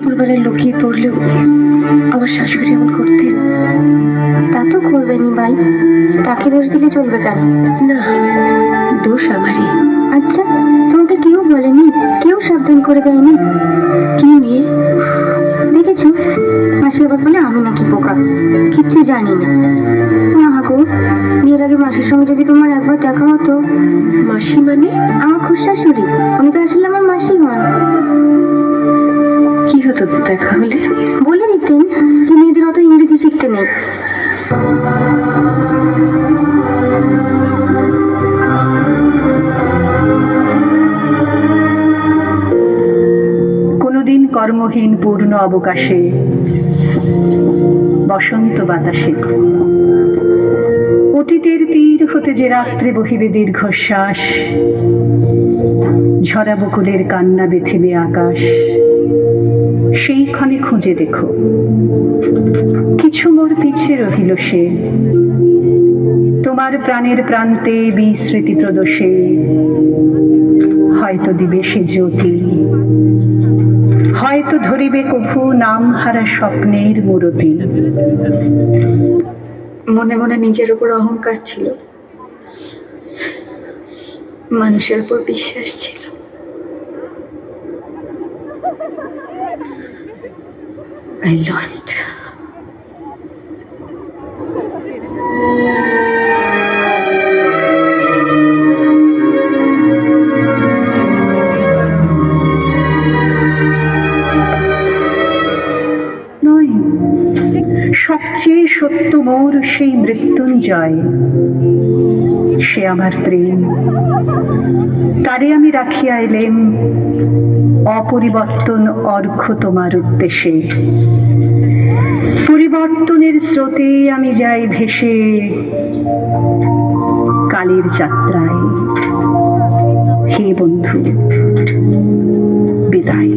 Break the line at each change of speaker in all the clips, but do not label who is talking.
দুপুরবেলায় লুকিয়ে পড়লেও আমার শাশুড়ি এমন করতেন। তা তো করবেনই ভাই, তাকে দোষ দিলে চলবে কেন? না, দোষ আমারই। আচ্ছা, তোমাকে কেউ বলেনি? কেউ সাবধান করে দেয়নি? কি নিয়ে দেখেছো? মাসি আবার বলে আমি নাকি বোকা, কিচ্ছু জানি না। না গো, বিয়ের আগে মাসির সঙ্গে যদি তোমার একবার দেখা হতো। মাসি মানে? আমার খুব শাশুড়ি, উনি তো আসলে আমার মাসি হন। কি হতো দেখা হলে? বলে দিতেন যে মেয়েদের অত ইংরেজি শিখতে নেই।
কোনদিন কর্মহীন পূর্ণ অবকাশে, বসন্ত বাতাসে, অতীতের তীর হতে যে রাত্রে বহিবে দীর্ঘশ্বাস, ঝরা বকুলের কান্না বেথিবে আকাশ, সেইক্ষণে খুঁজে দেখো কিছু মোর পিছে রহিল সে, তোমার প্রাণের প্রান্তে বিস্মৃতি প্রদোষে হয়তো দিবে সে জ্যোতি, হয়তো ধরিবে কভু নাম হারা স্বপ্নের মূরতি।
মনে মনে নিজের উপর অহংকার ছিল, মানুষের উপর বিশ্বাস ছিল। I lost.
নয়, সবচেয়ে সত্য মোর সেই মৃত্যুঞ্জয়, সে আমার প্রেম, তারে আমি রাখিয়া এলেম অপরিবর্তন অর্ঘ্য তোমার উদ্দেশ্যে। পরিবর্তনের স্রোতে আমি যাই ভেসে কালের যাত্রায়। হে বন্ধু, বিদায়।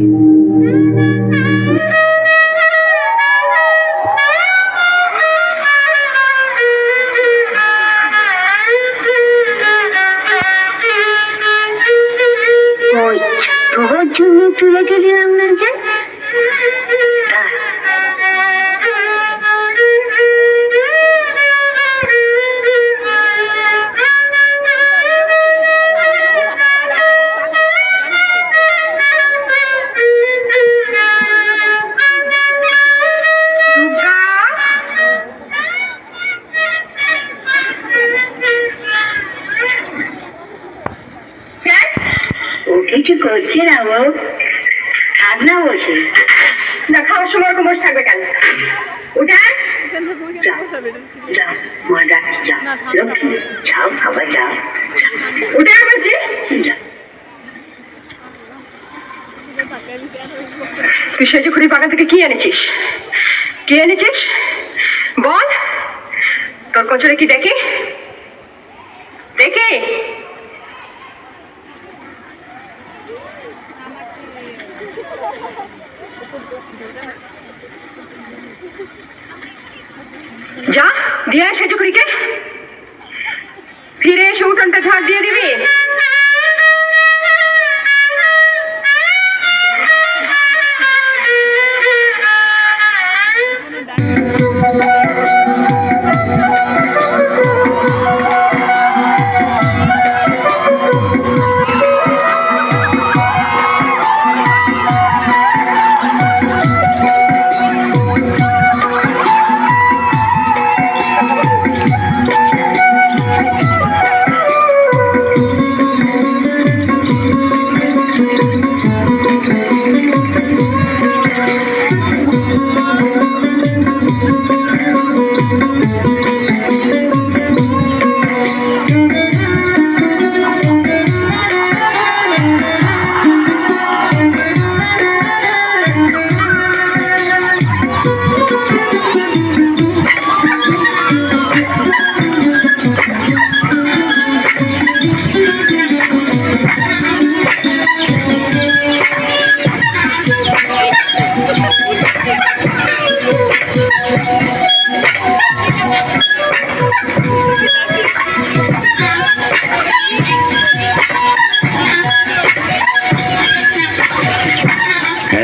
তোমার জন্য তুলে গেলি আপনার যে কিছু করছে না বউ, থাক না বসে। না খাওয়ার সময় ওরকম বসে থাকবে কেন? ওটা যাও মা, যাও লক্ষ্মী, যাও খাবার, যাও ওটা বলছি। তুই সেজে খুঁড়ি বাগান থেকে কি এনেছিস? কি এনেছিস বল? তোর কচুরে কি দেখি দেখি? যা দিয়ে সেজু খুঁড়িকে, ফিরে এসে উঠোনটা ঝাড় দিয়ে দিবি।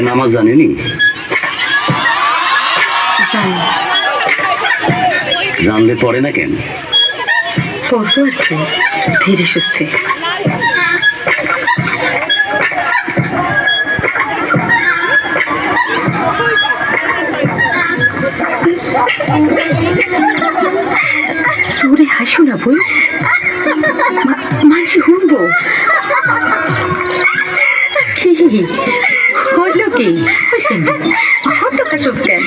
নামাজ জানেনি?
জানি,
জানলে পড়ে না কেন?
পড়বো আর কি, ধীরে সুস্থে। সুরে হাসো না বই, মাঝে শুনবো। কি হলো কি? হতো কাশুক কেন?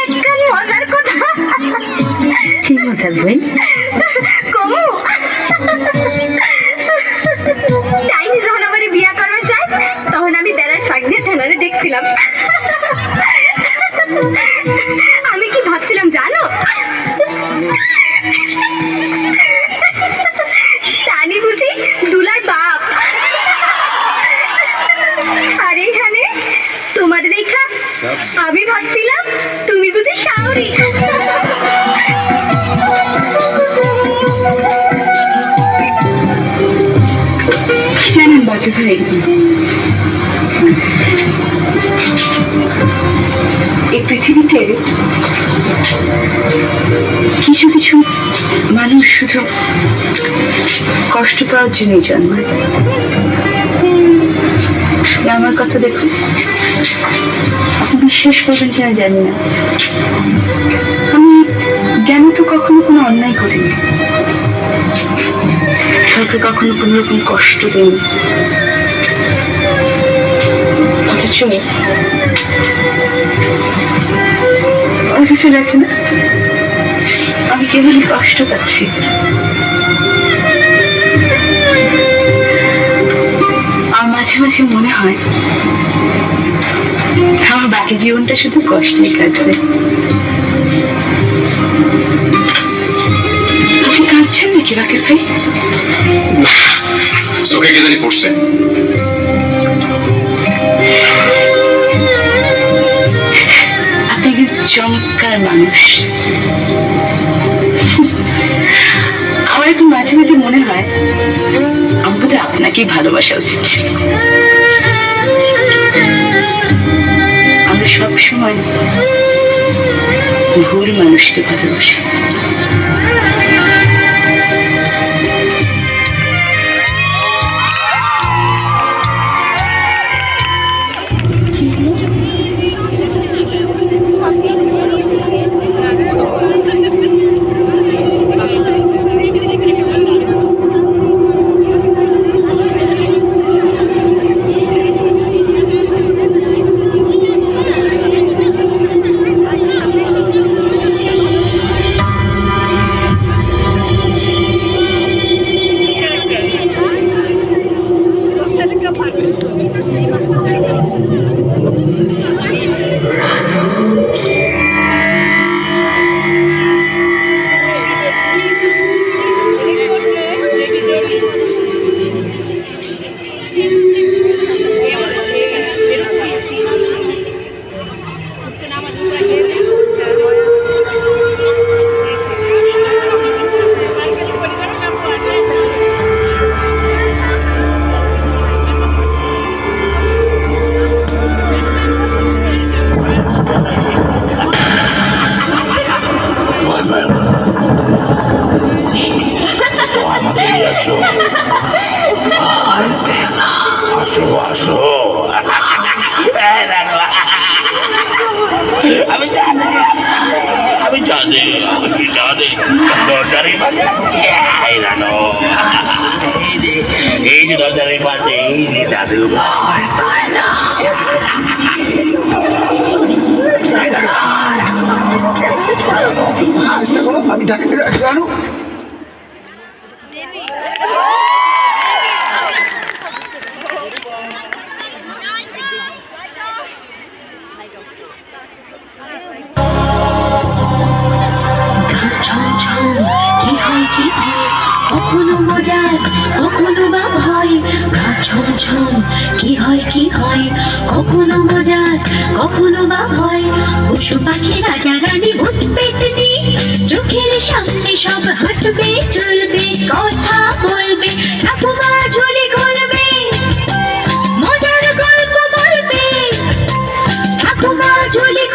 একদম মজার কথা।
কি মজার বই?
কমু চাইনি যখন আমার বিয়া করা যায়, তখন আমি বেড়ার শাক দিয়ে ঠেলারে দেখছিলাম। আমি কি ভাবছিলাম জানো? টানি বুঝি দুলার বাপ। আর এইখানে তোমার দেখা আমি ভাবছিলাম তুমি বুঝি শাওরি।
জানেন বাকি ভাই, এই পৃথিবীতে কিছু কিছু মানুষ শুধু কষ্ট পাওয়ার জন্যই জন্মায়। আমার কথা দেখুন, আপনি বিশ্বাস করবেন কি আমি জানি না, আমি জানি তো কখনো কোনো অন্যায় করিনি, কাউকে কখনো কোনো রকম কষ্ট দিইনি, অথচ দেখে না আমি কেবলই কষ্ট পাচ্ছি। আর মাঝে মাঝে মনে হয় আমার বাকি জীবনটা শুধু কষ্টেই কাটবে। আপনি কাঁদছেন নাকি বাকির ভাই?
চোখে কে জানি পড়ছে।
আপনি কি চমৎকার মানুষ। আমার এখন মাঝে মাঝে মনে হয় আমার বোধহয় আপনাকেই ভালোবাসা উচিত ছিল। আমরা সবসময় ভুল মানুষকে ভালোবাসি।
এই যে দরজার পাশে এই যে জাদু আমি জানো
কখনো মজার কখনো বা ভয়, গা ছমছম কি হয় কখনো মজার কখনো বা ভয়। পশু পাখি রাজা রানী ভূত পেতনি চোখের সামনে সব হাঁটবে চলবে কথা বলবে, ঠাকুমা ঝুলি খুলবে মজার গল্প বলবে, ঠাকুমা ঝুলি